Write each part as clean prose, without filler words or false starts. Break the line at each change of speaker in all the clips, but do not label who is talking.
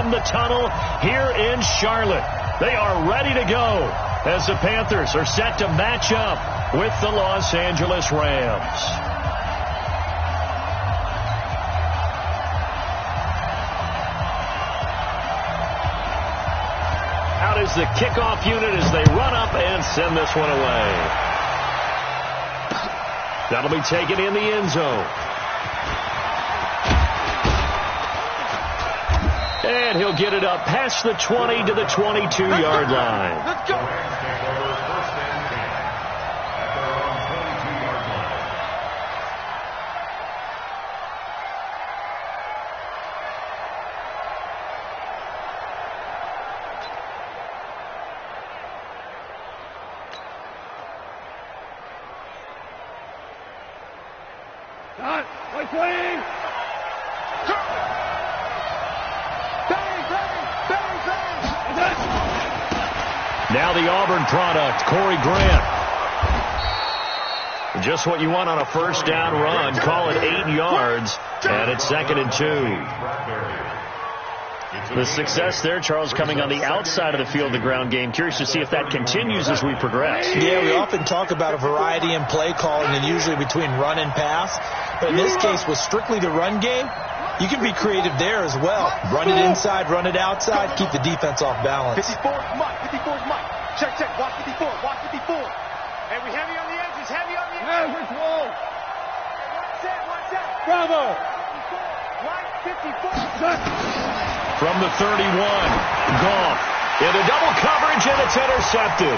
from the tunnel here in Charlotte. They are ready to go as the Panthers are set to match up with the Los Angeles Rams. Out is the kickoff unit as they run up and send this one away. That'll be taken in the end zone. And he'll get it up past the 20 to the 22-yard line.
Let's go.
Now the Auburn product, Corey Grant. Just what you want on a first down run. Call it 8 yards, and it's 2nd and 2. The success there, Charles, coming on the outside of the field, the ground game. Curious to see if that continues as we progress.
Yeah, we often talk about a variety in play calling and usually between run and pass. But in this case, with strictly the run game, you can be creative there as well. Run it inside, run it outside, keep the defense off balance.
54 is Mike. 54 is Mike. Check, check. Watch 54. Watch 54. And we heavy on the edges. Heavy on the edges. Which wall? Watch that. Bravo. Mike, 54.
From the 31, Goff into double coverage, and it's intercepted.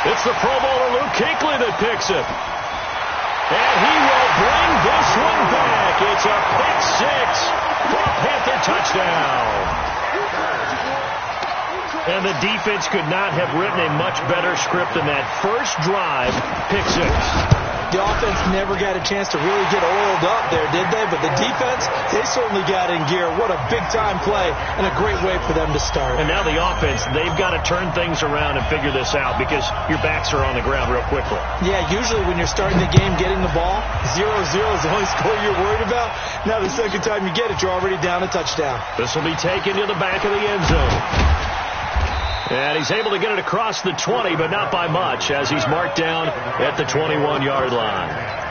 It's the Pro Bowler Luke Kuechly that picks it. And he will bring this one back. It's a pick six for a Panther touchdown. And the defense could not have written a much better script than that. First drive, pick six.
The offense never got a chance to really get oiled up there, did they? But the defense, they certainly got in gear. What a big-time play and a great way for them to start.
And now the offense, they've got to turn things around and figure this out because your backs are on the ground real quickly.
Yeah, usually when you're starting the game getting the ball, 0-0 is the only score you're worried about. Now the second time you get it, you're already down a touchdown.
This will be taken to the back of the end zone. And he's able to get it across the 20, but not by much, as he's marked down at the 21-yard line.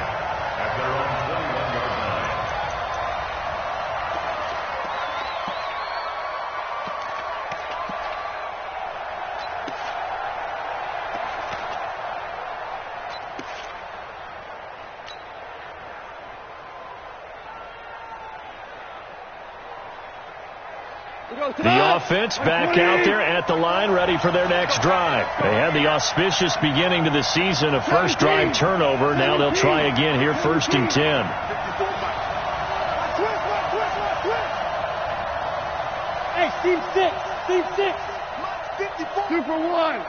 The offense back out there at the line, ready for their next drive. They had the auspicious beginning to the season, a first drive turnover. Now they'll try again here, 1st and 10.
Hey, team 6. Team 6. 2 for 1.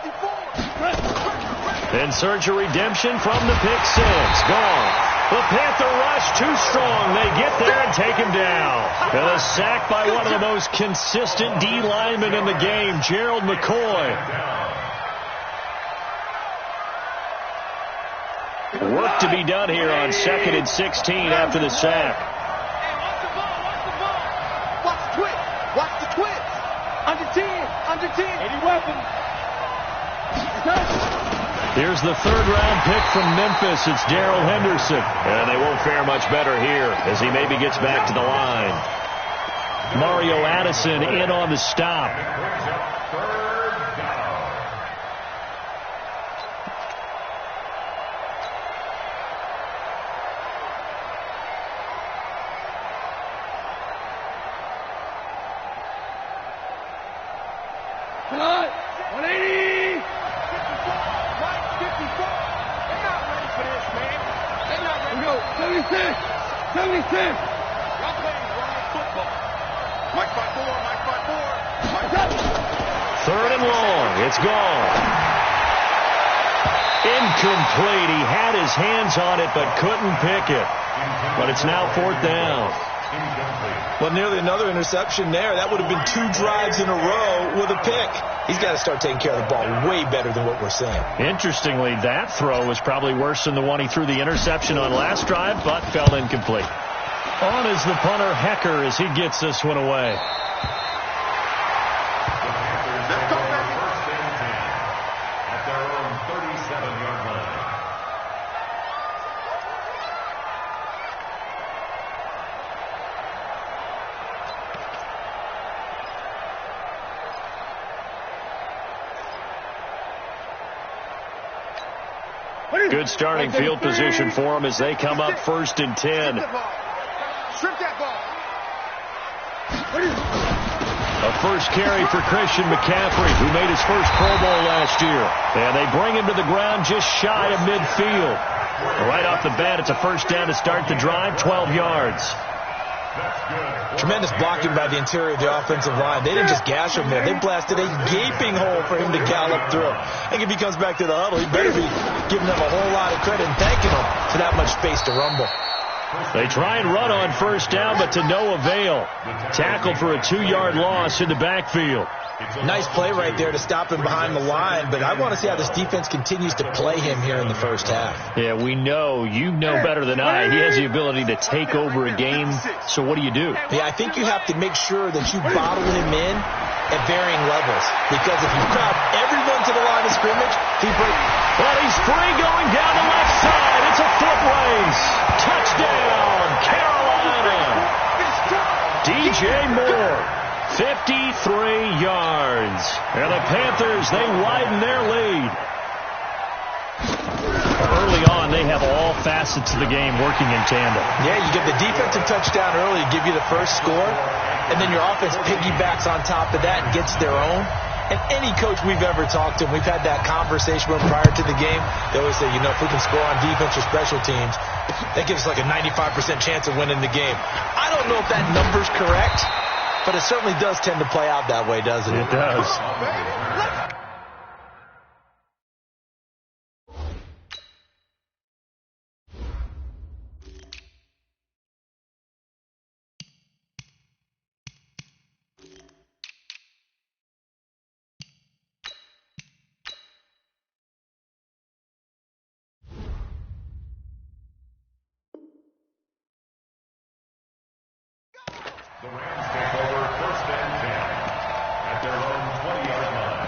54.
In search of redemption from the pick six. Gone. The Panther rush too strong. They get there and take him down. And a sack by one of the most consistent D linemen in the game, Gerald McCoy. Work to be done here on 2nd and 16 after the sack.
Hey, watch the ball. Watch the twitch. Watch the twitch. Under 10. Any weapon.
Here's the 3rd-round pick from Memphis. It's Darrell Henderson. And they won't fare much better here as he maybe gets back to the line. Mario Addison in on the stop.
Come on. 180. 54. They're not ready for this, man. They're not ready. We go. 76. 76. Y'all playing wrong football. Mike 5-4. Mike 5-4. Mike
3rd and long. It's gone. Incomplete. He had his hands on it but couldn't pick it. But it's now 4th down.
Well, nearly another interception there. That would have been 2 drives in a row with a pick. He's got to start taking care of the ball way better than what we're seeing.
Interestingly, that throw was probably worse than the one he threw the interception on last drive, but fell incomplete. On is the punter, Hecker, as he gets this one away. Good starting field position for them as they come up 1st and 10.
Strip that ball.
A first carry for Christian McCaffrey, who made his first Pro Bowl last year. And they bring him to the ground just shy of midfield. Right off the bat, it's a first down to start the drive, 12 yards.
Tremendous blocking by the interior of the offensive line. They didn't just gash him there. They blasted a gaping hole for him to gallop through. I think if he comes back to the huddle, he better be giving them a whole lot of credit and thanking them for that much space to rumble.
They try and run on first down, but to no avail. Tackled for a 2-yard loss in the backfield.
Nice play right there to stop him behind the line, but I want to see how this defense continues to play him here in the first half.
Yeah, we know. You know better than I. He has the ability to take over a game, so what do you do?
Yeah, I think you have to make sure that you bottle him in at varying levels, because if you crowd everyone to the line of scrimmage, he breaks.
Well, he's free going down the left side. It's a foot race. Touchdown, Carolina. DJ Moore. 53 yards. And the Panthers, they widen their lead. Early on, they have all facets of the game working in tandem.
Yeah, you get the defensive touchdown early to give you the first score, and then your offense piggybacks on top of that and gets their own. And any coach we've ever talked to, and we've had that conversation with prior to the game, they always say, you know, if we can score on defense or special teams, that gives us like a 95% chance of winning the game. I don't know if that number's correct, but it certainly does tend to play out that way, doesn't it?
It does.
The Rams take over 1st and 10 at their own 20-yard line.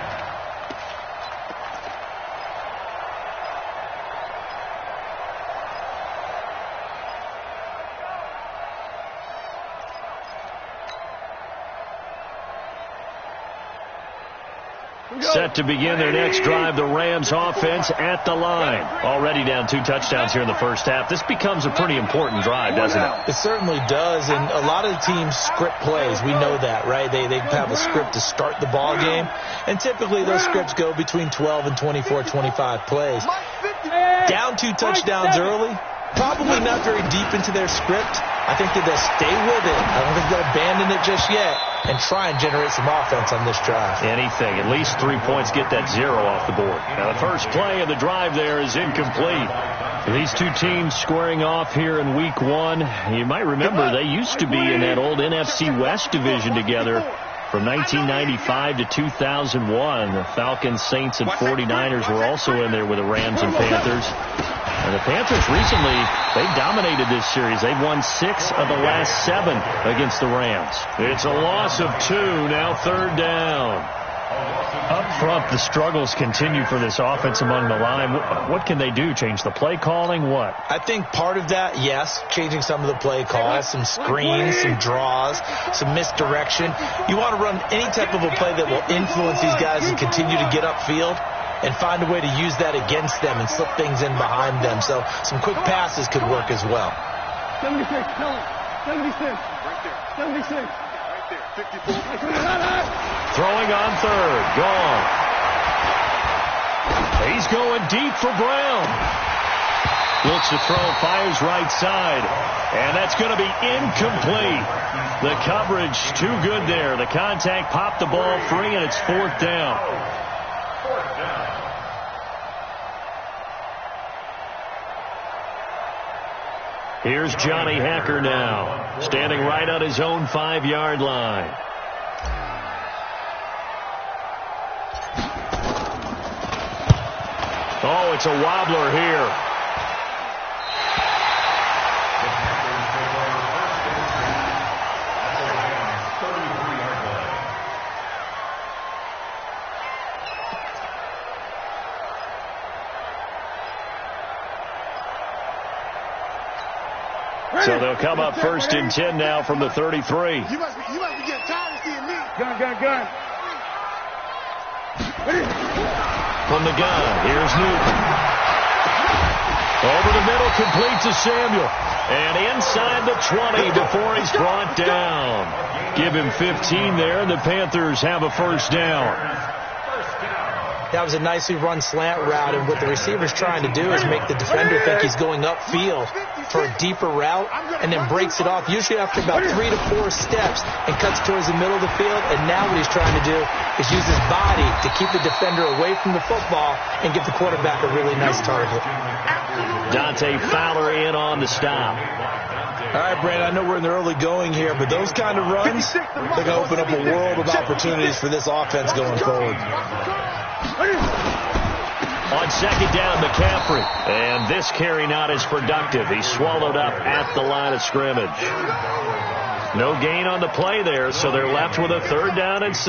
Set to begin their next drive, the Rams offense at the line. Already down 2 touchdowns here in the first half. This becomes a pretty important drive, doesn't it?
It certainly does, and a lot of the teams script plays. We know that, right? They have a script to start the ball game, and typically those scripts go between 12 and 24, 25 plays. Down 2 touchdowns early, probably not very deep into their script. I think that they'll stay with it. I don't think they'll abandon it just yet and try and generate some offense on this drive.
Anything. At least 3 points, get that 0 off the board. Now, the first play of the drive there is incomplete. These two teams squaring off here in week 1. You might remember they used to be in that old NFC West division together from 1995 to 2001. The Falcons, Saints, and 49ers were also in there with the Rams and Panthers. And the Panthers recently, they dominated this series. They've won 6 of the last 7 against the Rams. It's a loss of 2, now 3rd down. Up front, the struggles continue for this offense among the line. What can they do? Change the play calling? What?
I think part of that, yes, changing some of the play calls, some screens, some draws, some misdirection. You want to run any type of a play that will influence these guys and continue to get upfield and find a way to use that against them and slip things in behind them. So some quick passes could work as well.
76, tell him. 76. Right there. 76. Right there. 54.
Throwing on 3rd. Gone. He's going deep for Brown. Looks to throw, fires right side. And that's going to be incomplete. The coverage too good there. The contact popped the ball free, and it's 4th down. Here's Johnny Hacker now, standing right on his own 5-yard line. Oh, it's a wobbler here. So they'll come up 1st and 10 now from the 33.
You must be getting tired of seeing me. Gun.
From the gun, here's Newton. Over the middle, complete to Samuel. And inside the 20 before he's brought down. Give him 15 there, and the Panthers have a first down.
That was a nicely run slant route, and what the receiver's trying to do is make the defender think he's going upfield for a deeper route and then breaks it off, usually after about 3 to 4 steps, and cuts towards the middle of the field. And now what he's trying to do is use his body to keep the defender away from the football and give the quarterback a really nice target.
Dante Fowler in on the stop.
All right, Brandon, I know we're in the early going here, but those kind of runs, they're going to open up a world of opportunities for this offense going forward.
On second down, McCaffrey. And this carry not as productive. He's swallowed up at the line of scrimmage. No gain on the play there, so they're left with a 3rd down and 6.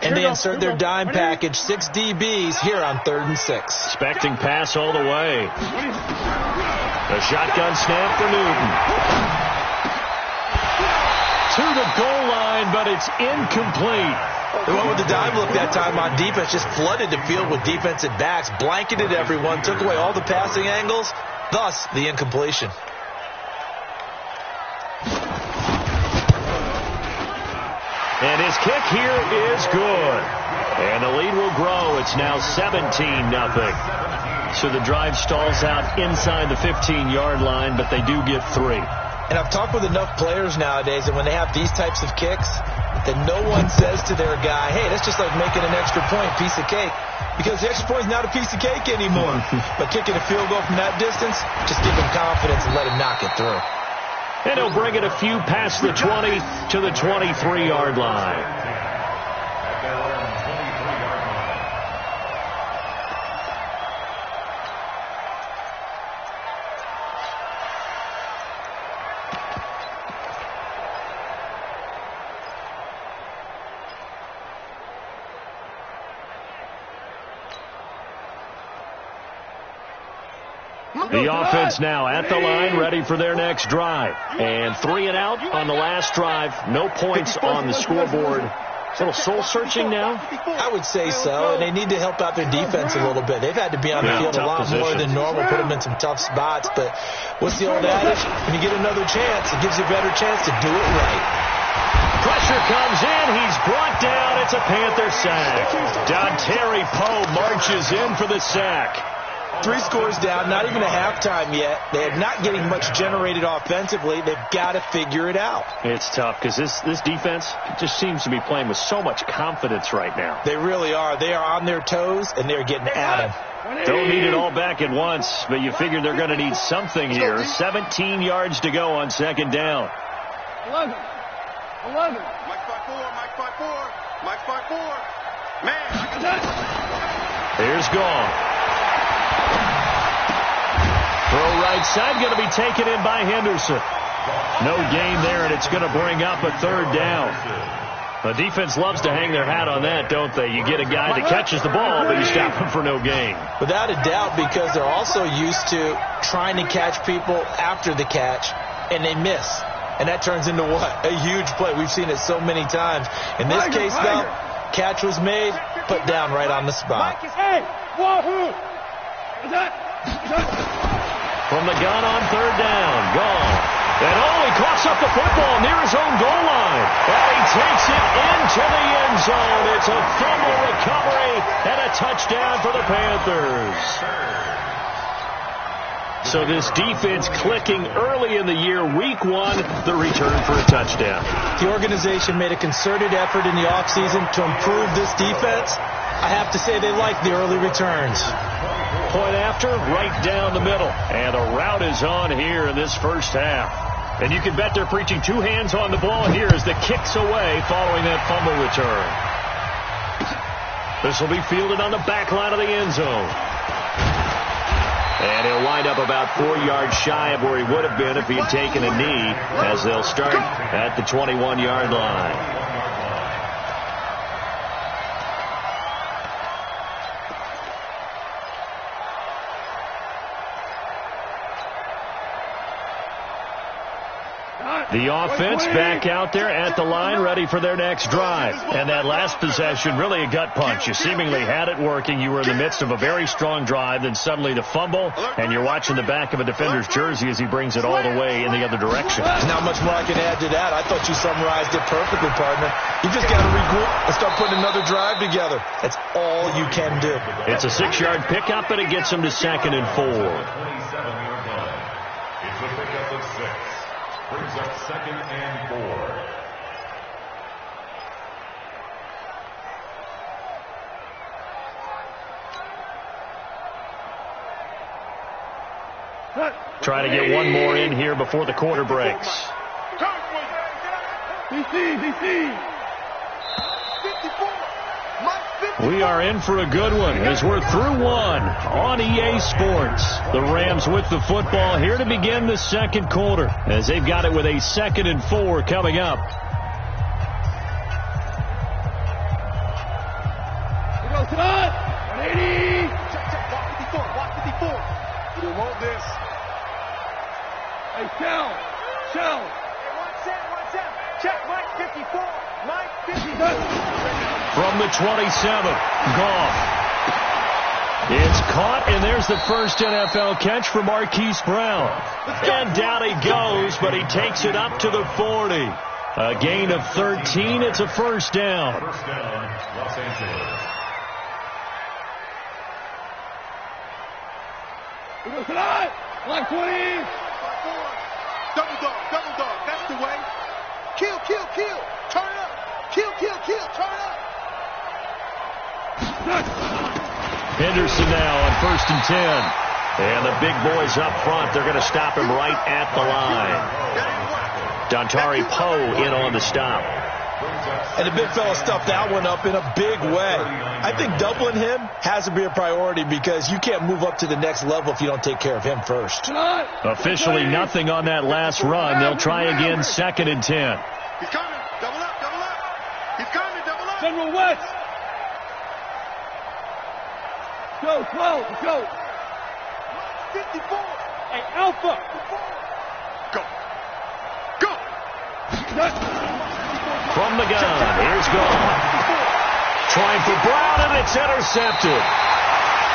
And they insert their dime package, 6 DBs here on 3rd and 6.
Expecting pass all the way. A shotgun snap for Newton. To the goal line, but it's incomplete.
They went with the dime look that time on defense, just flooded the field with defensive backs, blanketed everyone, took away all the passing angles, thus the incompletion.
And his kick here is good. And the lead will grow. It's now 17-0. So the drive stalls out inside the 15-yard line, but they do get 3.
And I've talked with enough players nowadays that when they have these types of kicks, that no one says to their guy, hey, that's just like making an extra point, piece of cake. Because the extra point is not a piece of cake anymore. But kicking a field goal from that distance, just give him confidence and let him knock it through.
And he'll bring it a few past the 20 to the 23-yard line. The offense now at the line, ready for their next drive. And 3 and out on the last drive. No points on the scoreboard. A little soul-searching now?
I would say so, and they need to help out their defense a little bit. They've had to be on the field a lot more than normal, put them in some tough spots. But what's the old adage? When you get another chance, it gives you a better chance to do it right.
Pressure comes in. He's brought down. It's a Panther sack. Dontari Poe marches in for the sack.
3 scores down, not even a halftime yet. They're not getting much generated offensively. They've got to figure it out.
It's tough because this defense just seems to be playing with so much confidence right now.
They really are. They are on their toes, and they're getting at them.
Don't need it all back at once, but you figure they're going to need something here. 17 yards to go on second down.
11. Mike 5-4. Mike 5-4. Man.
Here's Gone. Throw right side, going to be taken in by Henderson. No gain there, and it's going to bring up a 3rd down. The defense loves to hang their hat on that, don't they? You get a guy that catches the ball, but you stop him for no gain.
Without a doubt, because they're also used to trying to catch people after the catch, and they miss. And that turns into what? A huge play. We've seen it so many times. In this case, though, catch was made, put down right on the spot.
Hey, wahoo!
From the gun on 3rd down. Gone. And he coughs up the football near his own goal line. And he takes it into the end zone. It's a fumble recovery and a touchdown for the Panthers. So this defense clicking early in the year, week 1, the return for a touchdown.
The organization made a concerted effort in the offseason to improve this defense. I have to say they like the early returns.
Point after, right down the middle. And a route is on here in this first half. And you can bet they're preaching 2 hands on the ball here as the kick's away following that fumble return. This will be fielded on the back line of the end zone. And he'll wind up about 4 yards shy of where he would have been if he had taken a knee, as they'll start at the 21-yard line. The offense back out there at the line, ready for their next drive. And that last possession, really a gut punch. You seemingly had it working. You were in the midst of a very strong drive, then suddenly the fumble, and you're watching the back of a defender's jersey as he brings it all the way in the other direction.
Not much more I can add to that. I thought you summarized it perfectly, partner. You just got to regroup and start putting another drive together. That's all you can do.
It's a 6-yard pickup, and it gets him to 2nd and 4.
27-yard line. It's a pickup of 6. Brings up 2nd and 4.
Try to get one more in here before the quarter breaks. We are in for a good one as we're through one on EA Sports. The Rams with the football here to begin the second quarter as they've got it with a 2nd and 4 coming up.
Here goes tonight. 180. Check. Watch 54. We don't want this. Hey, shell. Hey, one set. Check, Mike 54. Mike 54.
From the 27, Goff. It's caught, and there's the first NFL catch for Marquise Brown. And down he goes, but he takes it up to the 40. A gain of 13. It's a first down.
First down, Los Angeles.
Here goes tonight. 120. Double dog. That's the way. Kill. Turn it up. Kill. Turn it up.
Henderson now on 1st and 10. And the big boys up front, they're going to stop him right at the line. Dontari Poe in on the stop.
And the big fella stuffed that one up in a big way. I think doubling him has to be a priority because you can't move up to the next level if you don't take care of him first.
Officially nothing on that last run. They'll try again, 2nd and 10.
He's coming. Double up. He's coming. Double up. General West. Go, 12. Let's go. 54. Hey, Alpha. Go.
From the gun, here's Goff. Trying for Brown, and it's intercepted.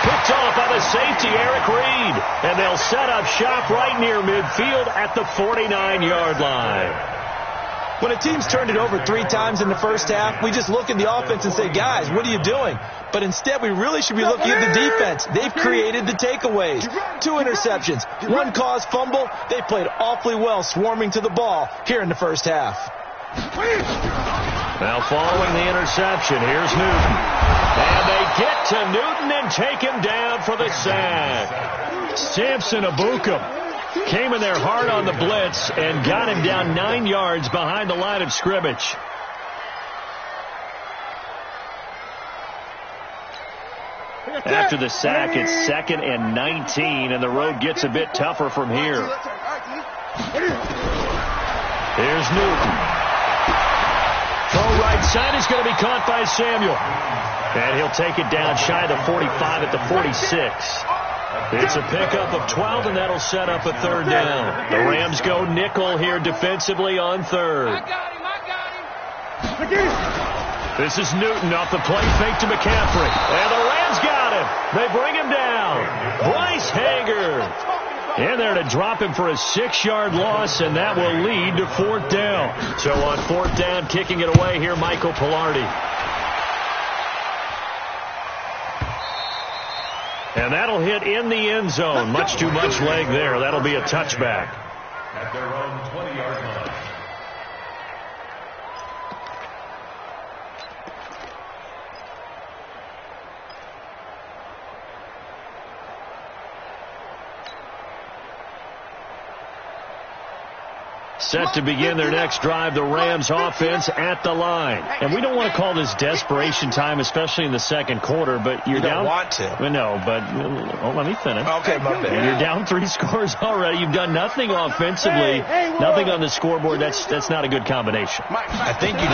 Picked off by the safety, Eric Reed. And they'll set up shop right near midfield at the 49-yard line.
When a team's turned it over 3 times in the first half, we just look at the offense and say, guys, what are you doing? But instead, we really should be looking at the defense. They've created the takeaways. 2 interceptions, 1 caused fumble. They played awfully well swarming to the ball here in the first half.
Now following the interception, here's Newton. And they get to Newton and take him down for the sack. Samson Abukum came in there hard on the blitz and got him down 9 yards behind the line of scrimmage. After the sack, it's 2nd and 19, and the road gets a bit tougher from here. Here's Newton. Throw right side is going to be caught by Samuel. And he'll take it down shy of the 45 at the 46. It's a pickup of 12, and that'll set up a 3rd down. The Rams go nickel here defensively on 3rd.
I got him.
This is Newton off the play fake to McCaffrey. And the Rams got him. They bring him down. Bryce Hager in there to drop him for a 6-yard loss, and that will lead to 4th down. So on 4th down, kicking it away here, Michael Pilardi. And that'll hit in the end zone. Much too much leg there. That'll be a touchback.
At their own 20-yard line.
Set to begin their next drive, the Rams offense at the line. And we don't want to call this desperation time, especially in the second quarter, but you're down.
You don't want to.
No, but let me finish.
Okay, my bad.
You're down 3 scores already. You've done nothing offensively, nothing on the scoreboard. That's not a good combination.
I think you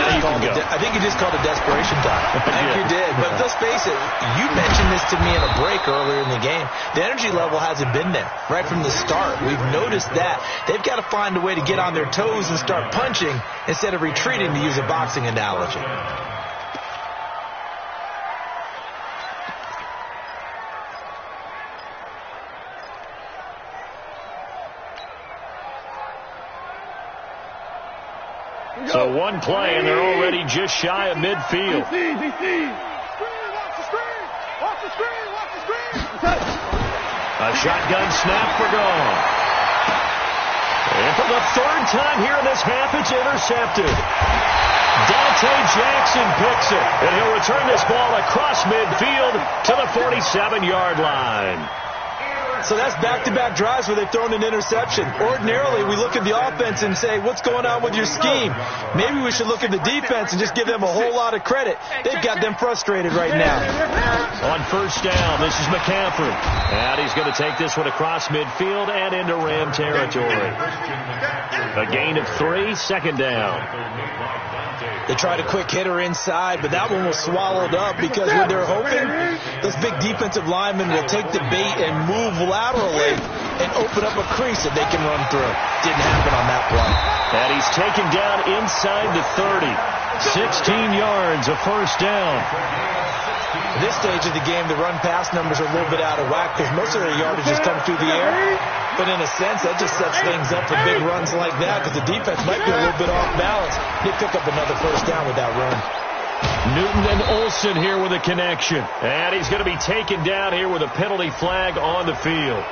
just called it desperation time. I think you did. But let's face it, you mentioned this to me in a break earlier in the game. The energy level hasn't been there right from the start. We've noticed that. They've got to find a way to get on their their toes and start punching instead of retreating, to use a boxing analogy.
So one play, and they're already just shy of midfield. A shotgun snap for Goff. And for the third time here in this half, it's intercepted. Dante Jackson picks it, and he'll return this ball across midfield to the 47-yard line.
So that's back-to-back drives where they've thrown an interception. Ordinarily, we look at the offense and say, what's going on with your scheme? Maybe we should look at the defense and just give them a whole lot of credit. They've got them frustrated right now.
On first down, this is McCaffrey. And he's going to take this one across midfield and into Ram territory. A gain of 3, second down.
They tried a quick hitter inside, but that one was swallowed up because when they're hoping, those big defensive linemen will take the bait and move laterally and open up a crease that they can run through. Didn't happen on that play.
And he's taken down inside the 30. 16 yards, a first down.
At this stage of the game, the run-pass numbers are a little bit out of whack because most of their yardage just comes through the air. But in a sense, that just sets things up for big runs like that because the defense might be a little bit off balance. They pick up another first down with that run.
Newton and Olsen here with a connection. And he's going to be taken down here with a penalty flag on the field.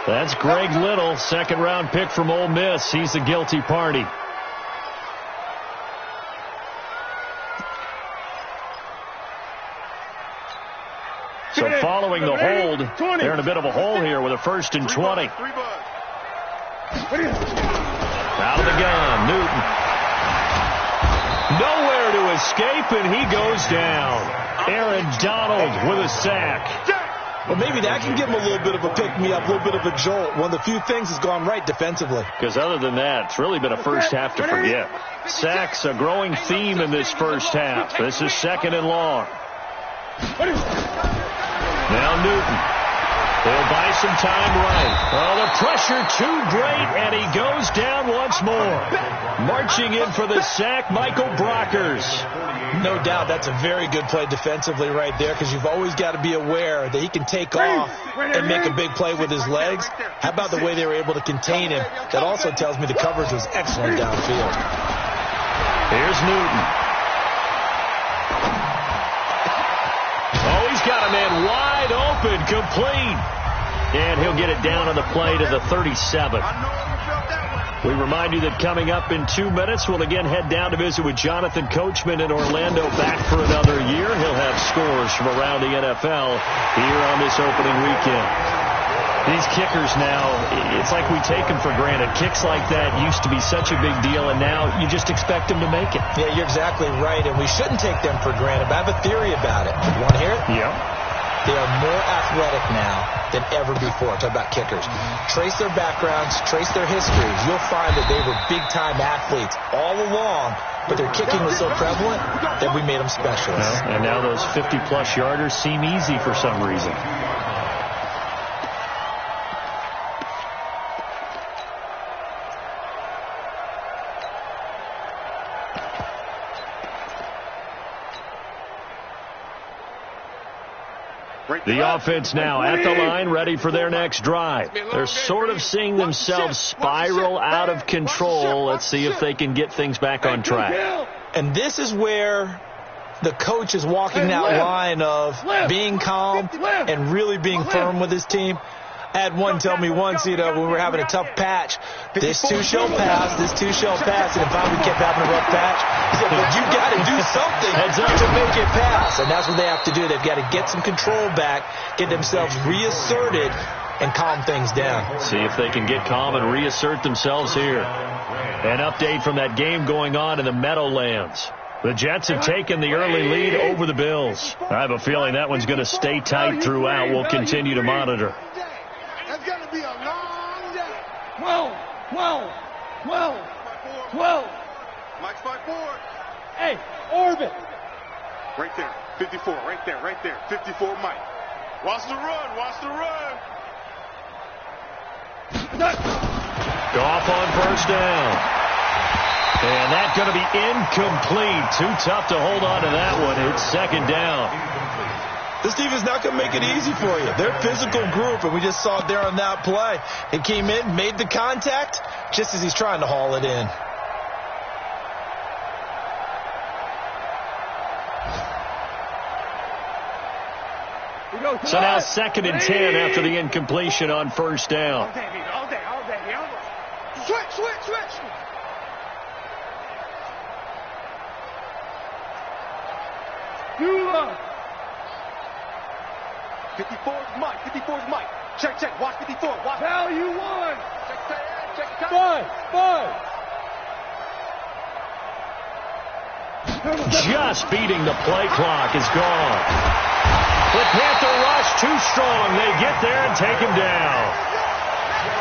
That's Greg Little, second-round pick from Ole Miss. He's the guilty party. So following the hold, they're in a bit of a hole here with a 1st and 20. Out of the gun, Newton. Nowhere to escape, and he goes down. Aaron Donald with a sack.
Well, maybe that can give him a little bit of a pick-me-up, a little bit of a jolt. One of the few things has gone right defensively.
Because other than that, it's really been a first half to forget. Sacks, a growing theme in this first half. This is 2nd and long. Now Newton. He'll buy some time right. Oh, the pressure too great, and he goes down once more. Marching in for the sack, Michael Brockers.
No doubt that's a very good play defensively right there because you've always got to be aware that he can take off and make a big play with his legs. How about the way they were able to contain him? That also tells me the coverage was excellent downfield.
Here's Newton. Oh, he's got a man wide open, complete. And he'll get it down on the play to the 37. We remind you that coming up in 2 minutes, we'll again head down to visit with Jonathan Coachman in Orlando, back for another year. He'll have scores from around the NFL here on this opening weekend. These kickers now, it's like we take them for granted. Kicks like that used to be such a big deal, and now you just expect them to make it.
Yeah, you're exactly right, and we shouldn't take them for granted. But I have a theory about it. You want to hear it?
Yeah.
They are more athletic now than ever before. Talk about kickers. Trace their backgrounds, trace their histories. You'll find that they were big-time athletes all along, but their kicking was so prevalent that we made them specialists.
Well, and now those 50-plus yarders seem easy for some reason. The offense now at the line, ready for their next drive. They're sort of seeing themselves spiral out of control. Let's see if they can get things back on track.
And this is where the coach is walking that line of being calm and really being firm with his team. I had one tell me once, when we were having a tough patch, this too shall pass, this too shall pass. And if I kept having a rough patch, he said, but you got to do something to make it pass. And that's what they have to do. They've got to get some control back, get themselves reasserted, and calm things down.
See if they can get calm and reassert themselves here. An update from that game going on in the Meadowlands. The Jets have taken the early lead over the Bills. I have a feeling that one's going to stay tight throughout. We'll continue to monitor.
It's going to be a long day. 12. Mike's 5-4.
Hey, Orbit.
Right there. 54. Right there. 54 Mike. Watch the run.
Goff on first down. And that's going to be incomplete. Too tough to hold on to that one. It's second down.
This team is not going to make it easy for you. They're a physical group, and we just saw it there on that play. He came in, made the contact, just as he's trying to haul it in.
So now second and 10 after the incompletion on first down.
All day. Switch. You love. 54's Mike. Check. Watch 54. Watch. Now you won. Check. Five.
Just beating the play clock is gone. The Panther rush too strong. They get there and take him down.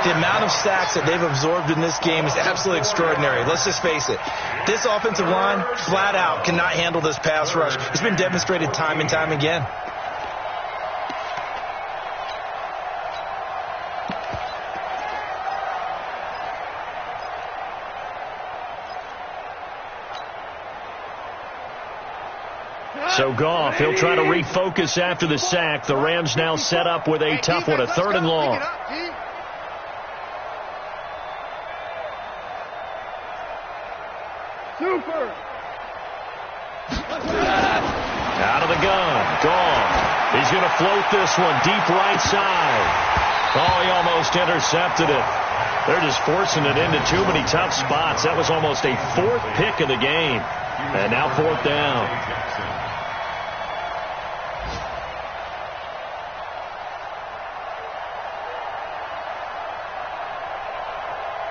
The amount of sacks that they've absorbed in this game is absolutely extraordinary. Let's just face it. This offensive line, flat out, cannot handle this pass rush. It's been demonstrated time and time again.
So Goff, he'll try to refocus after the sack. The Rams now set up with a tough one, a third and long.
Super.
Out of the gun. Goff. He's going to float this one deep right side. Oh, he almost intercepted it. They're just forcing it into too many tough spots. That was almost a fourth pick of the game. And now fourth down.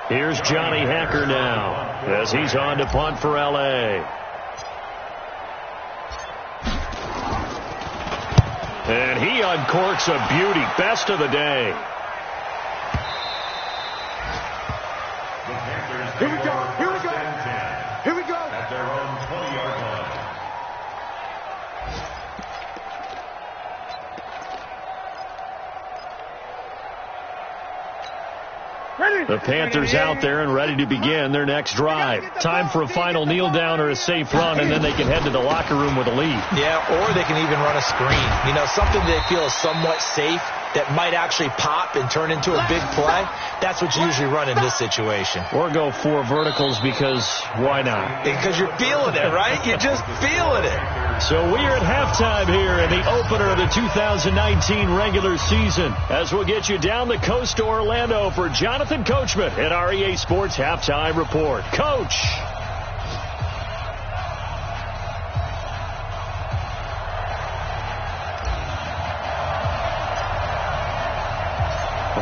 Here's Johnny Hacker now as he's on to punt for L.A. And he uncorks a beauty. Best of the day.
Here we go.
At their own 20-yard line.
The Panthers out there and ready to begin their next drive. Time for a final kneel down or a safe run, and then they can head to the locker room with a lead.
Yeah, or they can even run a screen. You know, something they feel is somewhat safe that might actually pop and turn into a big play. That's what you usually run in this situation.
Or go four verticals because why not?
Because you're feeling it, right? You're just feeling it.
So we are at halftime here in the opener of the 2019 regular season as we'll get you down the coast to Orlando for Jonathan Coachman at our EA Sports Halftime Report. Coach.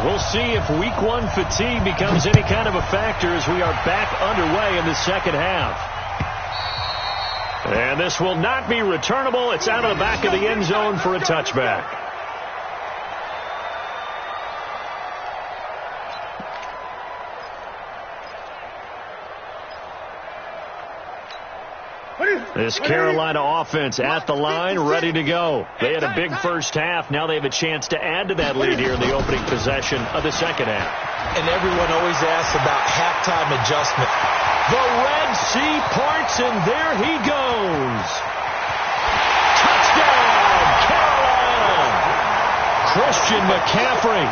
We'll see if week one fatigue becomes any kind of a factor as we are back underway in the second half. And this will not be returnable. It's out of the back of the end zone for a touchback. This Carolina offense at the line, ready to go. They had a big first half. Now they have a chance to add to that lead here in the opening possession of the second half.
And everyone always asks about halftime adjustment.
The Red Sea parts, and there he goes. Touchdown, Carolina! Christian McCaffrey,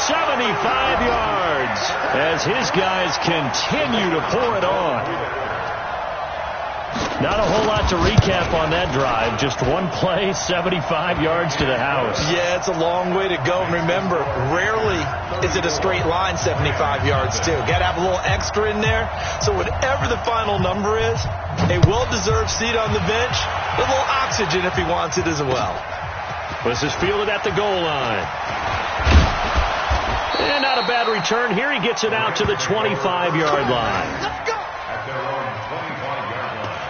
75 yards, as his guys continue to pour it on. Not a whole lot to recap on that drive. Just one play, 75 yards to the house.
Yeah, it's a long way to go. And remember, rarely is it a straight line 75 yards, too. Got to have a little extra in there. So whatever the final number is, a well-deserved seat on the bench, a little oxygen if he wants it as well.
This is fielded at the goal line. And not a bad return. Here he gets it out to the 25-yard line.
Let's go.
At their own 25-yard line.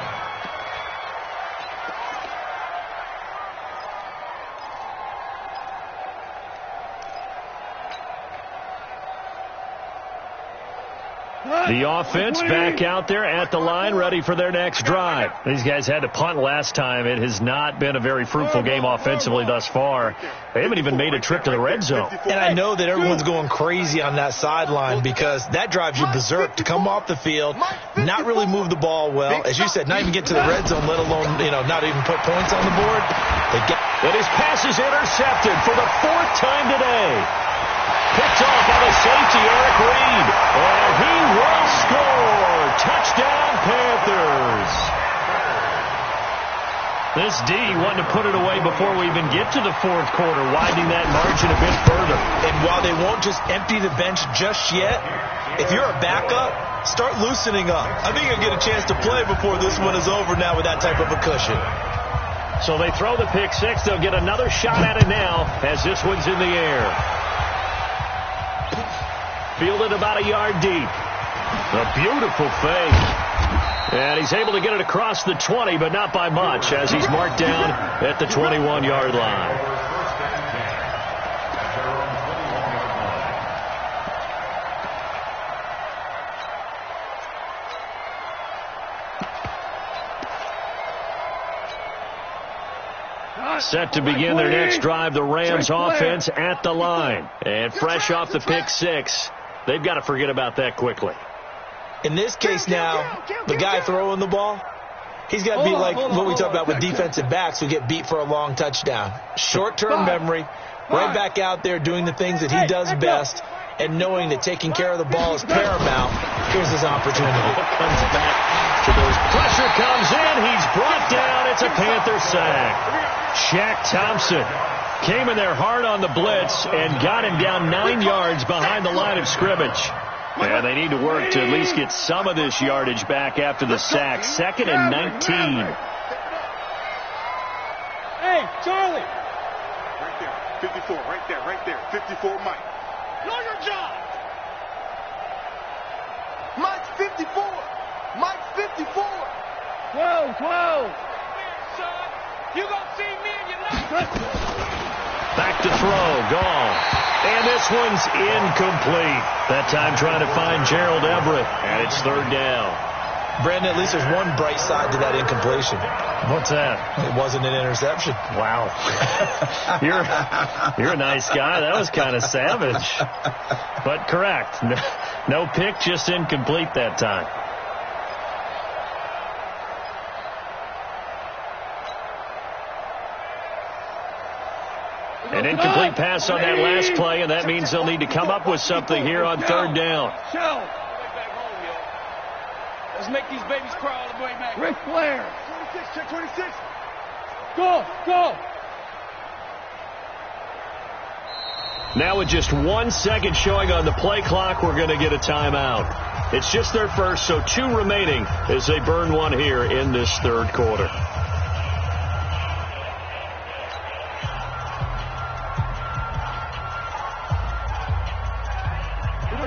The offense back out there at the line, ready for their next drive. These guys had to punt last time. It has not been a very fruitful game offensively thus far. They haven't even made a trip to the red zone.
And I know that everyone's going crazy on that sideline because that drives you berserk to come off the field, not really move the ball well. As you said, not even get to the red zone, let alone, not even put points on the board.
And his pass is intercepted for the 4th time today. Picked off by the safety, Eric Reed. And he will score. Touchdown, Panthers. This D wanted to put it away before we even get to the 4th quarter, widening that margin a bit further.
And while they won't just empty the bench just yet, if you're a backup, start loosening up. I think you'll get a chance to play before this one is over now with that type of a cushion.
So they throw the pick six. They'll get another shot at it now as this one's in the air. Fielded about a yard deep. A beautiful fake. And he's able to get it across the 20, but not by much, as he's marked down at the 21-yard line. Set to begin their next drive, the Rams offense at the line. And fresh off the pick six, they've got to forget about that quickly.
In this case now, the guy throwing the ball, he's got to be like what we talk about with defensive backs who get beat for a long touchdown. Short-term memory, right back out there doing the things that he does best, and knowing that taking care of the ball is paramount. Here's his opportunity.
Comes back to those. Pressure comes in. He's brought down. It's a Panther sack. Shaq Thompson came in there hard on the blitz and got him down 9 yards behind the line of scrimmage. And they need to work to at least get some of this yardage back after the sack. 2nd and 19.
Hey, Charlie.
Right there. 54. Right there. 54, Mike. Know your job. Mike's 54. Mike's 54.
12.
You gonna see me and your life.
Back to throw. Gone. And this one's incomplete. That time trying to find Gerald Everett. And it's 3rd down.
Brandon, at least there's one bright side to that incompletion.
What's that?
It wasn't an interception.
Wow. You're a nice guy. That was kind of savage. But correct. No pick, just incomplete that time. An incomplete pass on that last play, and that means they'll need to come up with something here on 3rd down.
Let's make these babies crawl all the way back. Ric Flair.
26, check 26.
Go.
Now with just 1 second showing on the play clock, we're going to get a timeout. It's just their first, so 2 remaining as they burn one here in this 3rd quarter.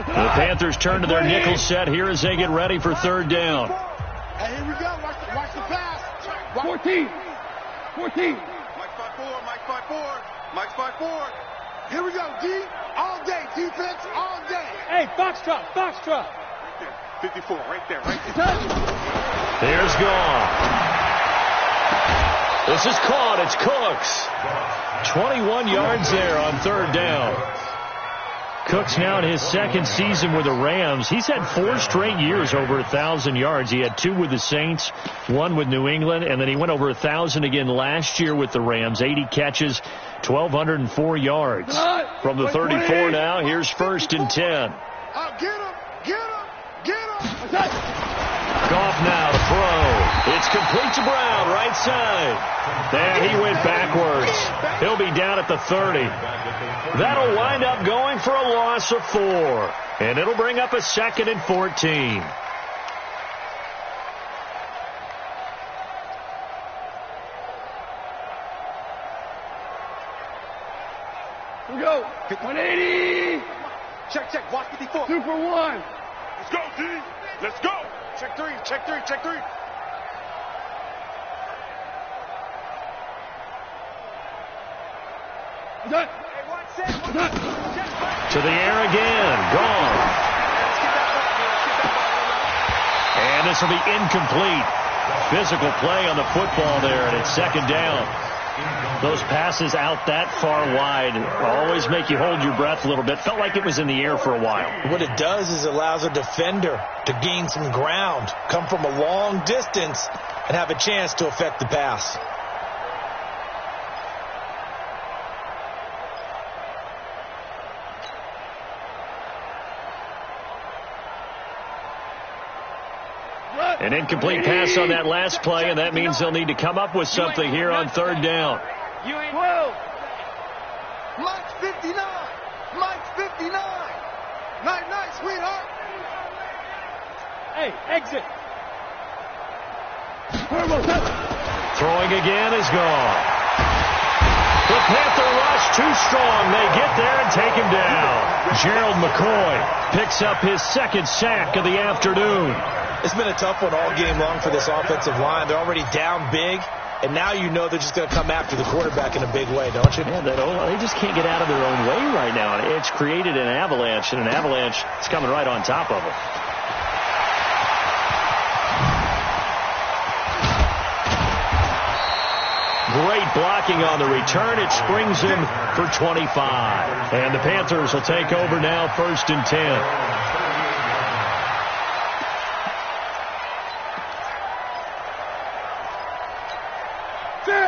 The Panthers turn to their nickel set here as they get ready for 3rd down.
Hey, here we go. Watch the pass.
14.
Mike's 5-4. Here we go, D. All day. Defense all day.
Hey, Foxtrot.
Right there. 54. Right there.
Here's Gone. This is caught. It's Cooks. 21 yards there on 3rd down. Cooks now in his 2nd season with the Rams. He's had 4 straight years over 1,000 yards. He had 2 with the Saints, 1 with New England, and then he went over 1,000 again last year with the Rams. 80 catches, 1,204 yards. From the 34 now, here's 1st and 10.
Get him.
Goff now to throw. It's complete to Brown, right side. And he went backwards. He'll be down at the 30. That'll wind up going for a loss of 4. And it'll bring up a 2nd and 14.
Here we go. 180.
Check. Watch 54.
2 for 1.
Let's go, D. Let's go. Check 3.
Done.
Hey, watch that.
To the air again. Gone.
Let's get that
And this will be incomplete. Physical play on the football there, and it's second down. Those passes out that far wide always make you hold your breath a little bit. Felt like it was in the air for a while.
What it does is it allows a defender to gain some ground, come from a long distance, and have a chance to affect the pass.
An incomplete pass on that last play, and that means they'll need to come up with something here on third down.
You ain't 12. Mike's 59. Mike's 59. Night, night, sweetheart.
Hey, exit.
Throwing again is gone. The Panther rush too strong. They get there and take him down. Gerald McCoy picks up his second sack of the afternoon.
It's been a tough one all game long for this offensive line. They're already down big, and now you know they're just going to come after the quarterback in a big way, don't you?
Yeah, they just can't get out of their own way right now. It's created an avalanche, and an avalanche is coming right on top of them. Great blocking on the return. It springs him for 25. And the Panthers will take over now, 1st and 10.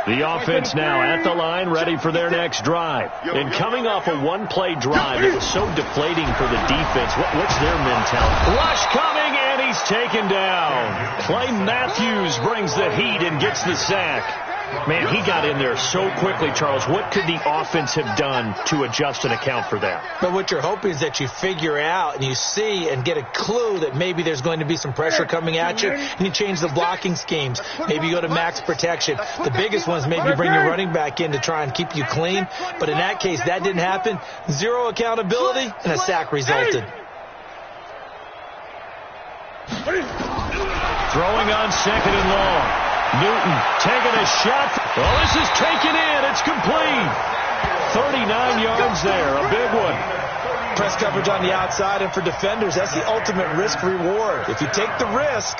The offense now at the line, ready for their next drive. And coming off a one-play drive, it was so deflating for the defense. What's their mentality? Rush coming, and he's taken down. Clay Matthews brings the heat and gets the sack. Man, he got in there so quickly, Charles. What could the offense have done to adjust and account for that?
But what you're hoping is that you figure out and you see and get a clue that maybe there's going to be some pressure coming at you, and you change the blocking schemes. Maybe you go to max protection. The biggest one is maybe you bring your running back in to try and keep you clean. But in that case, that didn't happen. Zero accountability, and a sack resulted.
Throwing on 2nd and long. Newton taking a shot. Oh, this is taken in. It's complete. 39 yards there. A big one.
Press coverage on the outside, and for defenders, that's the ultimate risk-reward. If you take the risk,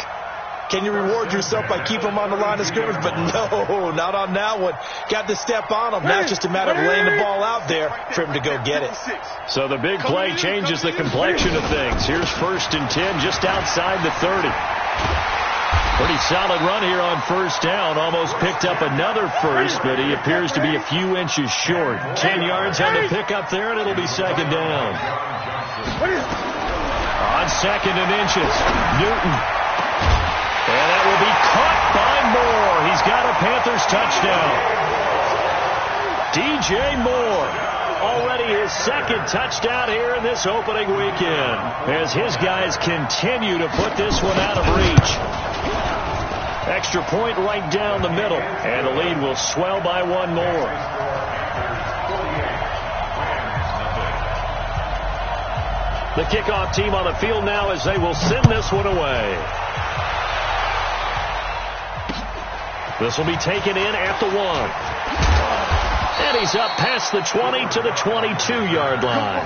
can you reward yourself by keeping them on the line of scrimmage? But no, not on that one. Got to step on them. Now it's just a matter of laying the ball out there for him to go get it.
So the big play changes the complexion of things. Here's 1st and 10 just outside the 30. Pretty solid run here on 1st down. Almost picked up another first, but he appears to be a few inches short. 10 yards on the pickup there, and it'll be 2nd down. On 2nd and inches, Newton. And that will be caught by Moore. He's got a Panthers touchdown. DJ Moore. Already his 2nd touchdown here in this opening weekend, as his guys continue to put this one out of reach. Extra point right down the middle, and the lead will swell by one more. The kickoff team on the field now as they will send this one away. This will be taken in at the 1. And he's up past the 20 to the 22-yard line.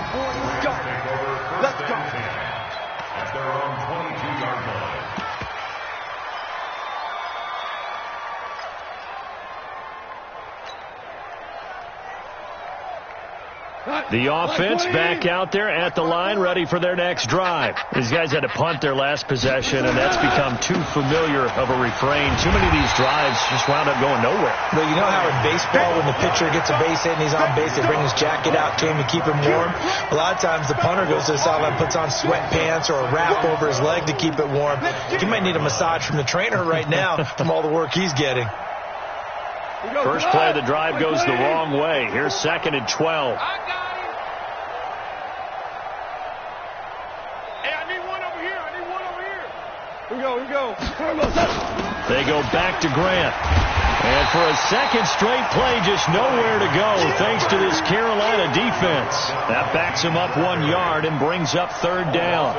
Let's go.
At their own 22-yard line.
The offense back out there at the line, ready for their next drive. These guys had to punt their last possession, and that's become too familiar of a refrain. Too many of these drives just wound up going nowhere.
But you know how in baseball, when the pitcher gets a base hit and he's on base, they bring his jacket out to him to keep him warm? A lot of times the punter goes to the sideline, puts on sweatpants or a wrap over his leg to keep it warm. He might need a massage from the trainer right now from all the work he's getting.
First play of the drive goes the wrong way. Here's 2nd and 12.
Here we go.
They go back to Grant. And for a second straight play, just nowhere to go thanks to this Carolina defense. That backs him up 1 yard and brings up third down.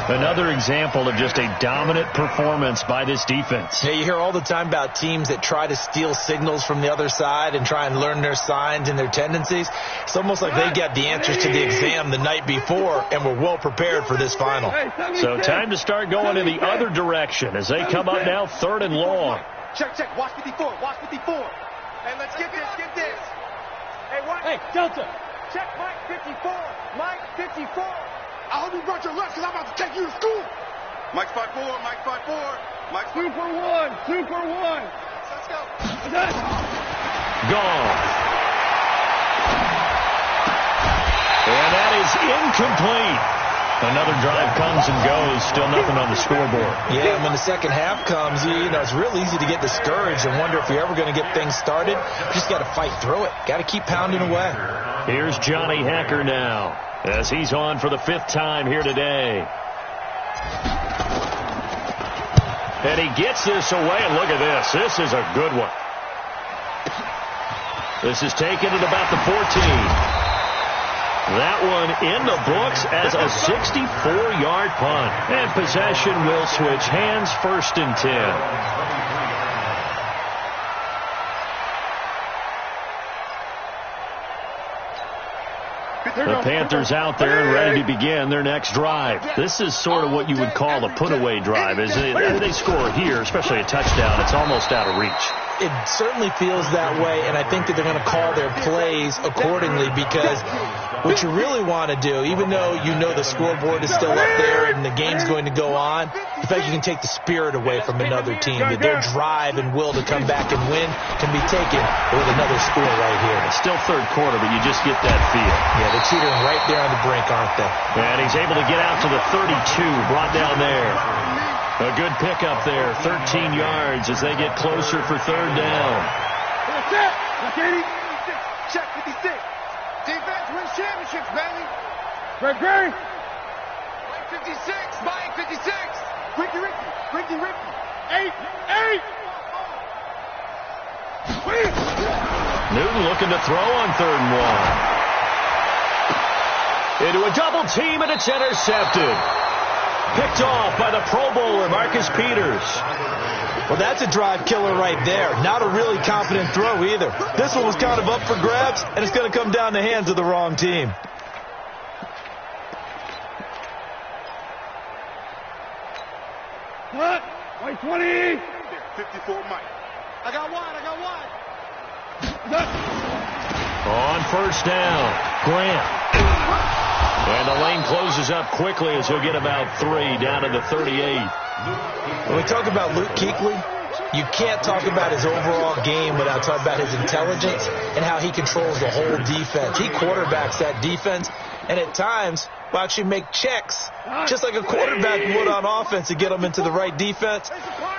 Another example of just a dominant performance by this defense.
Yeah, you hear all the time about teams that try to steal signals from the other side and try and learn their signs and their tendencies. It's almost like they got the answers to the exam the night before and were well prepared for this final.
So time to start going in the other direction as they come up now 3rd and long.
Check, check. Watch 54. Watch 54. Hey, let's get this. Get this. Hey, watch.
Hey, Delta.
Check Mike 54. Mike 54. I hope you brought your lunch because I'm about to take you to school. Mike 54. Mike 54. Mike
Super 1. Super 1.
Let's go.
Gone. And that is incomplete. Another drive comes and goes. Still nothing on the scoreboard.
Yeah, and when the second half comes, you know, it's real easy to get discouraged and wonder if you're ever going to get things started. You just got to fight through it. Got to keep pounding away.
Here's Johnny Hecker now as he's on for the 5th time here today. And he gets this away, and look at this. This is a good one. This is taken at about the 14. That one in the books as a 64-yard punt. And possession will switch hands, 1st and 10. The Panthers out there and ready to begin their next drive. This is sort of what you would call a put-away drive. As they score here, especially a touchdown, it's almost out of reach.
It certainly feels that way, and I think that they're going to call their plays accordingly because what you really want to do, even though you know the scoreboard is still up there and the game's going to go on, the fact you can take the spirit away from another team, that their drive and will to come back and win can be taken with another score right here.
It's still 3rd quarter, but you just get that feel.
Yeah, they're teetering right there on the brink, aren't they?
And he's able to get out to the 32, brought down there. A good pickup there, 13 yards as they get closer for 3rd down.
Check 56. Defense wins championships, baby.
Greg Berry.
Mike 56. Mike 56. Ricky. 8.
Newton looking to throw on 3rd and 1. Into a double team, and it's intercepted. Picked off by the Pro Bowler, Marcus Peters.
Well, that's a drive killer right there. Not a really confident throw either. This one was kind of up for grabs, and it's going to come down the hands of the wrong team.
What? White 20.
54 Mike. I got wide.
On 1st down, Grant. And the lane closes up quickly as he'll get about 3 down to the 38.
When we talk about Luke Kuechly, you can't talk about his overall game without talking about his intelligence and how he controls the whole defense. He quarterbacks that defense, and at times will actually make checks, just like a quarterback would on offense to get them into the right defense.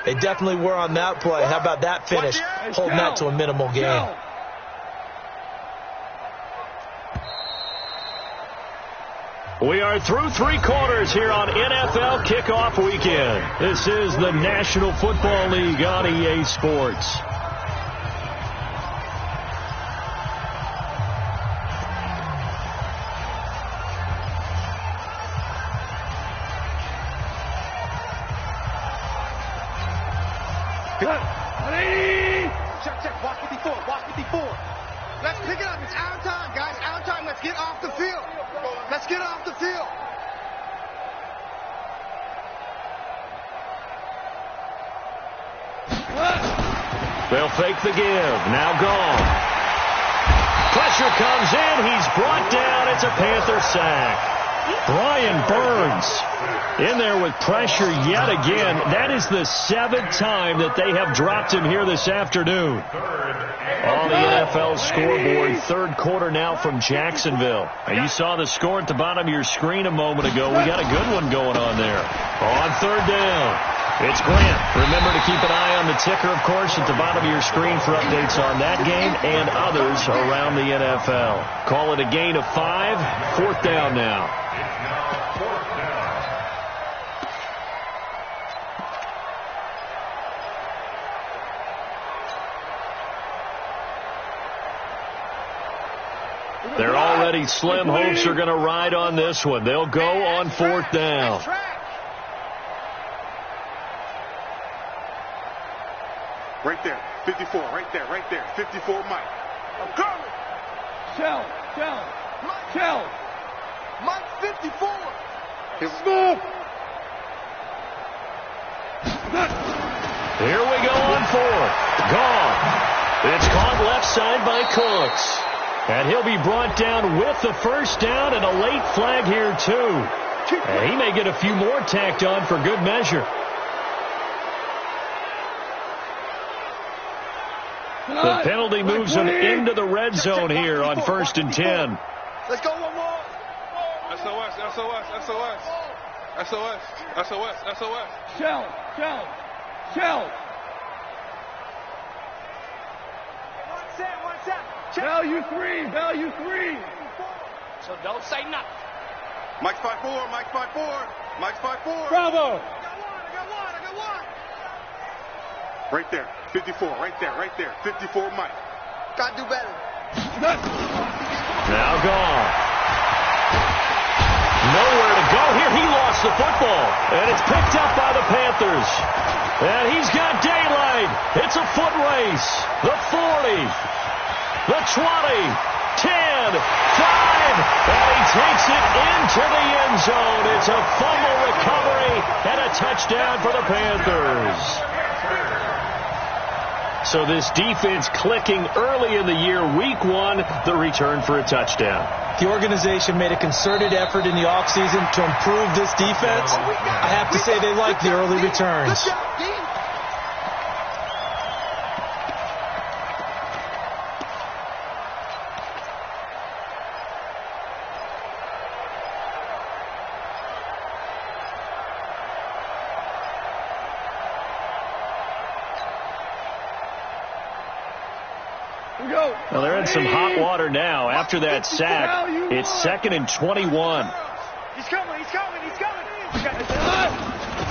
They definitely were on that play. How about that finish, holding that to a minimal gain?
We are through 3 quarters here on NFL Kickoff Weekend. This is the National Football League on EA Sports.
Check. Watch 54. Let's pick it up. It's out of time, guys. Out of time. Let's get off the field. Let's get off the field.
They'll fake the give. Now gone. Pressure comes in. He's brought down. It's a Panther sack. Brian Burns in there with pressure yet again. That is the 7th time that they have dropped him here this afternoon. On the NFL scoreboard, 3rd quarter now from Jacksonville. And you saw the score at the bottom of your screen a moment ago. We got a good one going on there. On 3rd down, it's Grant. Remember to keep an eye on the ticker, of course, at the bottom of your screen for updates on that game and others around the NFL. Call it a gain of 5. 4th down now. Their already slim hopes are going to ride on this one. They'll go on 4th down.
Right there, 54, right there, 54, Mike. I'm coming.
Shell.
Mike, 54.
Smooth.
Here we go on 4th. Gone. It's caught left side by Cooks. And he'll be brought down with the first down and a late flag here, too. And he may get a few more tacked on for good measure. The penalty moves him into the red zone here on 1st and 10.
Let's go one more.
SOS. Shell.
One set.
Value three.
So don't say nothing.
Mike's 5-4.
Bravo.
I got one. Right there, 54, right there, 54, Mike. Gotta do better.
Now gone. Nowhere to go here. He lost the football. And it's picked up by the Panthers. And he's got daylight. It's a foot race. The 40. The 20. 10. 5. And he takes it into the end zone. It's a fumble recovery and a touchdown for the Panthers. So this defense clicking early in the year, week 1, the return for a touchdown.
The organization made a concerted effort in the offseason to improve this defense. I have to say they like the early returns.
Well, they're in some hot water now. After that sack, it's 2nd and 21.
He's coming.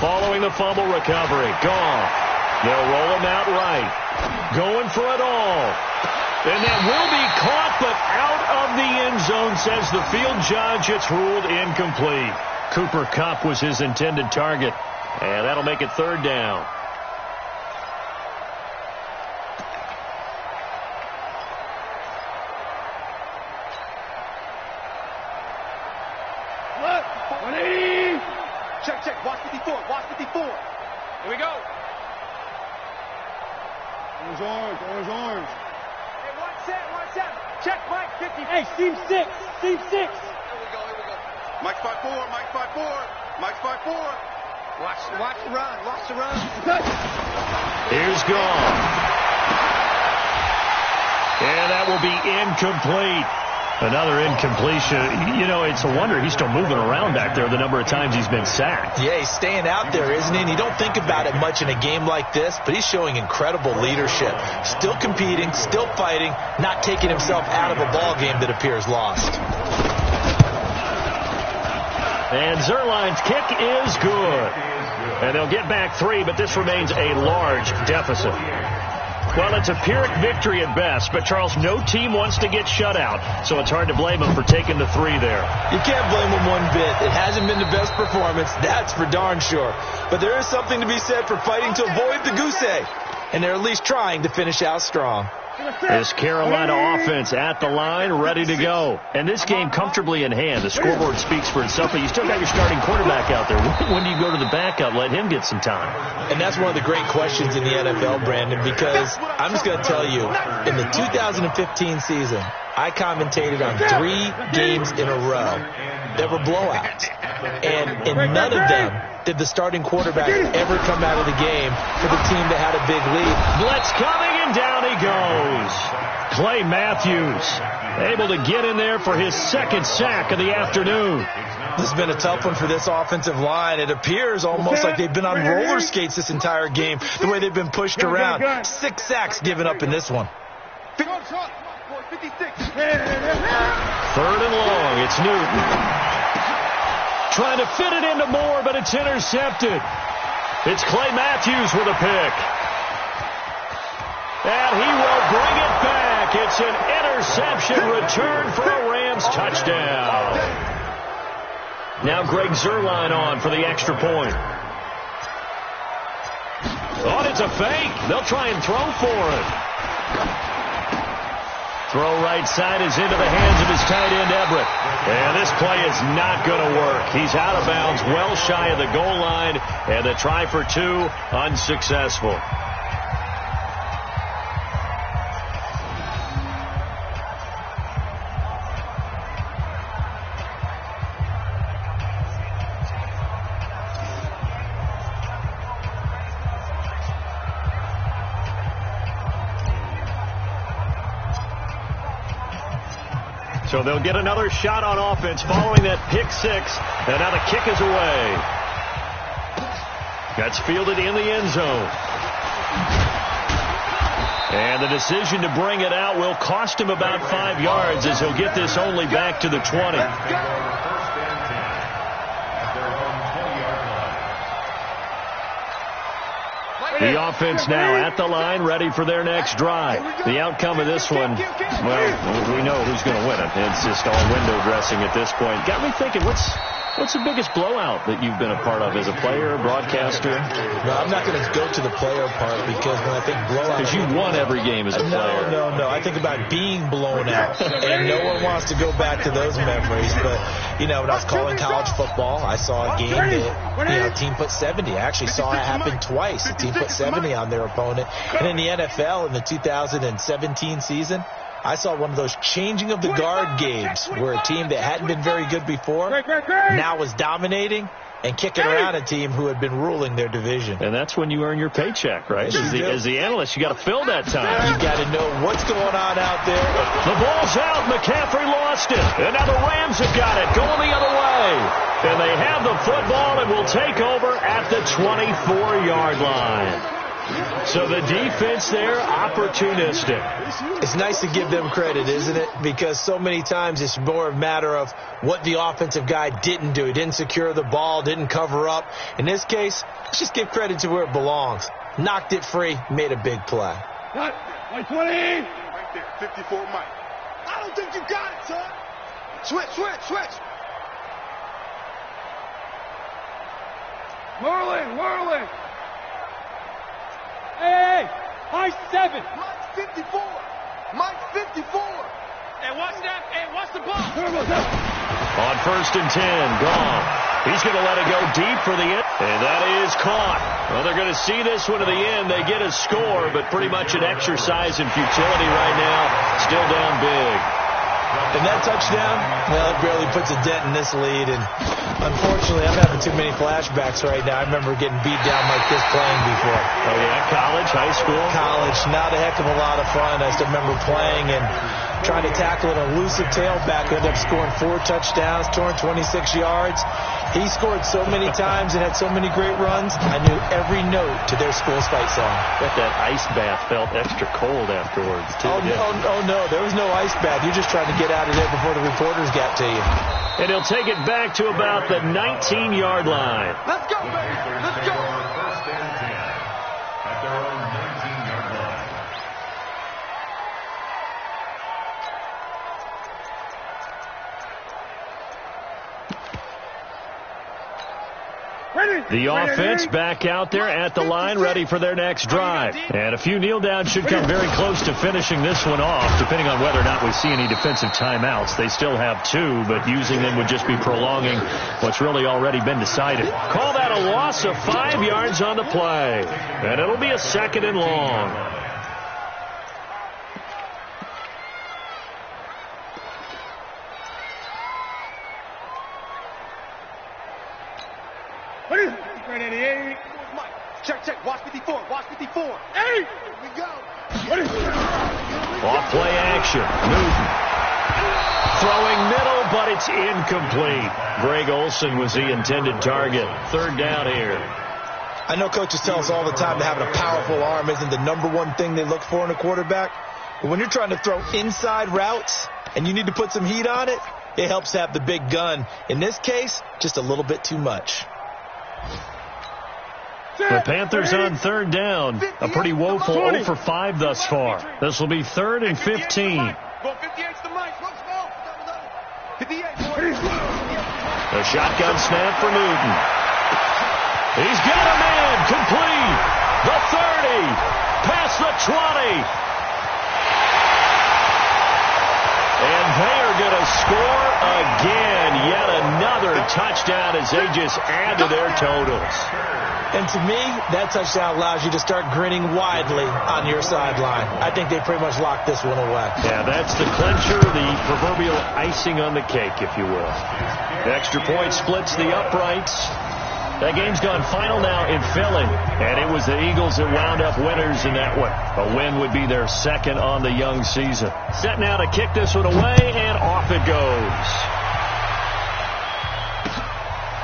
Following the fumble recovery. Gone. They'll roll him out right. Going for it all. And that will be caught, but out of the end zone, says the field judge. It's ruled incomplete. Cooper Kupp was his intended target. And that'll make it 3rd down.
Check. Watch 54.
Here we go.
Orange.
Hey, one set. Check, Mike, 50.
Hey, seam 6.
Here we go. Mike's 5-4.
Watch the run.
Here's gone. And that will be incomplete. Another incompletion. You know, it's a wonder he's still moving around back there the number of times he's been sacked.
Yeah, he's staying out there, isn't he? And you don't think about it much in a game like this, but he's showing incredible leadership. Still competing, still fighting, not taking himself out of a ball game that appears lost.
And Zerline's kick is good. And they'll get back 3, but this remains a large deficit. Well, it's a Pyrrhic victory at best, but, Charles, no team wants to get shut out, so it's hard to blame them for taking the 3 there.
You can't blame them one bit. It hasn't been the best performance, that's for darn sure. But there is something to be said for fighting to avoid the goose egg, and they're at least trying to finish out strong.
This Carolina offense at the line, ready to go. And this game comfortably in hand. The scoreboard speaks for itself, but you still got your starting quarterback out there. When do you go to the backup? Let him get some time.
And that's one of the great questions in the NFL, Brandon, because I'm just going to tell you, in the 2015 season, I commentated on 3 games in a row that were blowouts. And in none of them did the starting quarterback ever come out of the game for the team that had a big lead.
Blitz coming, and down he goes. Clay Matthews able to get in there for his 2nd sack of the afternoon.
This has been a tough one for this offensive line. It appears almost like they've been on roller skates this entire game, the way they've been pushed around. 6 sacks given up in this one.
56.
3rd and long. It's Newton. Trying to fit it into Moore, but it's intercepted. It's Clay Matthews with a pick. And he will bring it back. back. It's an interception return for a Rams touchdown. Now Greg Zuerlein on for the extra point. Oh, it's a fake. They'll try and throw for it. Throw right side is into the hands of his tight end, Everett. And this play is not going to work. He's out of bounds, well shy of the goal line, and a try for two, unsuccessful. So they'll get another shot on offense following that pick six. And now the kick is away. That's fielded in the end zone. And the decision to bring it out will cost him about 5 yards as he'll get this only back to the 20. The offense now at the line, ready for their next drive. The outcome of this one, well, we know who's going to win it. It's just all window dressing at this point. Got me thinking, what's the biggest blowout that you've been a part of as a player, broadcaster?
No, I'm not going to go to the player part because when I think blowout...
Because you won every game as a player.
No. I think about being blown out. And no one wants to go back to those memories. But, you know, when I was calling college football, I saw a game that, a team put 70. I actually saw it happen twice. A team put 70 on their opponent. And in the NFL in the 2017 season, I saw one of those changing of the guard games where a team that hadn't been very good before now was dominating and kicking around a team who had been ruling their division.
And that's when you earn your paycheck, right? As the analyst, you got to fill that time.
You got to know what's going on out there.
The ball's out. McCaffrey lost it. And now the Rams have got it going the other way. And they have the football and will take over at the 24-yard line. So the defense there, opportunistic.
It's nice to give them credit, isn't it? Because so many times it's more a matter of what the offensive guy didn't do. He didn't secure the ball, didn't cover up. In this case, let's just give credit to where it belongs. Knocked it free, made a big play.
Cut. 20. Right there, 54 Mike. I don't think you got it, son. Switch. Whirling. Hey, high 7. Mike 54.
Hey, watch that. Hey, watch the ball.
On 1st and 10, gone. He's going to let it go deep for the end. And that is caught. Well, they're going to see this one to the end. They get a score, but pretty much an exercise in futility right now. Still down big.
And that touchdown, well, it barely puts a dent in this lead. And unfortunately, I'm having too many flashbacks right now. I remember getting beat down like this playing before.
Oh, yeah? College, high school?
College. Not a heck of a lot of fun. I just remember playing and trying to tackle an elusive tailback. Ended up scoring 4 touchdowns, torn 26 yards. He scored so many times and had so many great runs, I knew every note to their school's fight song.
Bet that ice bath felt extra cold afterwards, too.
Oh, no. There was no ice bath. You're just trying to get out of there before the reporters got to you.
And he'll take it back to about the 19-yard line.
Let's go, baby. Let's go.
First and 10 at their own 19-yard line.
The offense back out there at the line, ready for their next drive. And a few kneel downs should come very close to finishing this one off, depending on whether or not we see any defensive timeouts. They still have 2, but using them would just be prolonging what's really already been decided. Call that a loss of 5 yards on the play. And it'll be a 2nd and long.
Check. Watch 54. Hey! Here we go.
Off play action. Newton. Throwing middle, but it's incomplete. Greg Olsen was the intended target. 3rd down here.
I know coaches tell us all the time that having a powerful arm isn't the #1 thing they look for in a quarterback. But when you're trying to throw inside routes and you need to put some heat on it, it helps to have the big gun. In this case, just a little bit too much.
The Panthers on 3rd down. A pretty woeful 0 for 5 thus far. This will be 3rd and 15.
Go 58's the mic. 58.
The shotgun snap for Newton. He's got a man complete. The 30. Past the 20. And they are going to score again. Yet another touchdown as they just add to their totals.
And to me, that touchdown allows you to start grinning widely on your sideline. I think they pretty much locked this one away.
Yeah, that's the clincher, the proverbial icing on the cake, if you will. The extra point splits the uprights. That game's gone final now in Philly, and it was the Eagles that wound up winners in that one. A win would be their 2nd on the young season. Set now to kick this one away, and off it goes.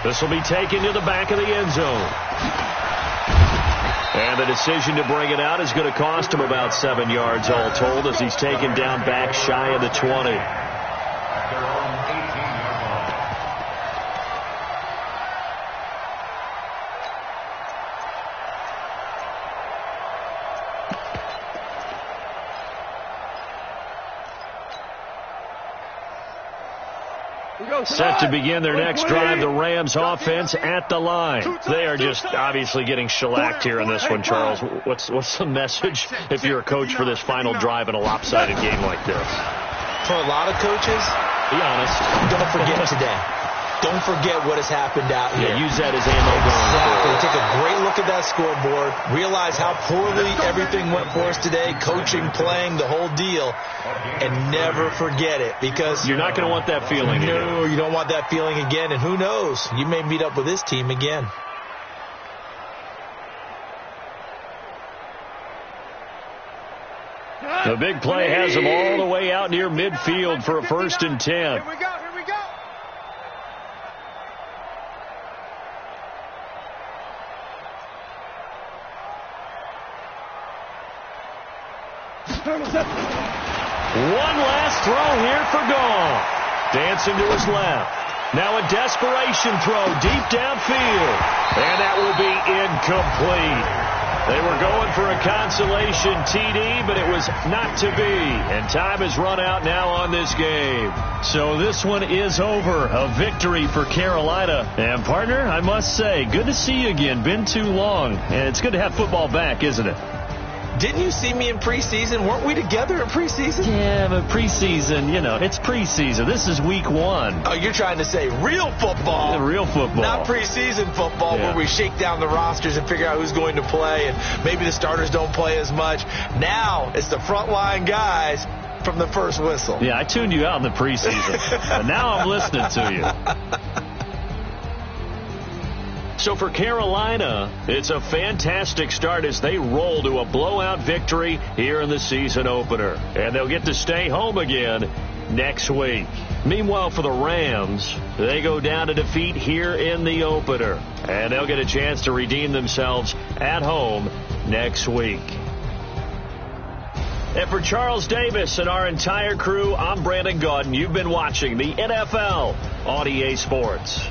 This will be taken to the back of the end zone. And the decision to bring it out is going to cost him about 7 yards all told as he's taken down back shy of the 20. Set to begin their next drive, the Rams offense at the line. They are just obviously getting shellacked here in this one, Charles. What's the message if you're a coach for this final drive in a lopsided game like this?
For a lot of coaches,
be honest,
don't forget today. Don't forget what has happened out here.
Yeah, use that as ammo going forward.
Take a great look at that scoreboard. Realize how poorly everything went for us today. Coaching, playing, the whole deal. And never forget it, because
you're not going to want that feeling again.
No, you don't want that feeling again. And who knows? You may meet up with this team again.
The big play has them all the way out near midfield for a 1st and 10.
Here we go.
One last throw here for Goff. Dancing to his left. Now a desperation throw deep downfield. And that will be incomplete. They were going for a consolation TD, but it was not to be. And time has run out now on this game. So this one is over. A victory for Carolina. And partner, I must say, good to see you again. Been too long. And it's good to have football back, isn't it?
Didn't you see me in preseason? Weren't we together in preseason?
Yeah, but preseason, it's preseason. This is week 1.
Oh, you're trying to say real football.
Real football.
Not preseason football where we shake down the rosters and figure out who's going to play, and maybe the starters don't play as much. Now it's the frontline guys from the first whistle.
Yeah, I tuned you out in the preseason. But now I'm listening to you. So for Carolina, it's a fantastic start as they roll to a blowout victory here in the season opener. And they'll get to stay home again next week. Meanwhile, for the Rams, they go down to defeat here in the opener. And they'll get a chance to redeem themselves at home next week. And for Charles Davis and our entire crew, I'm Brandon Gaudin. You've been watching the NFL on EA Sports.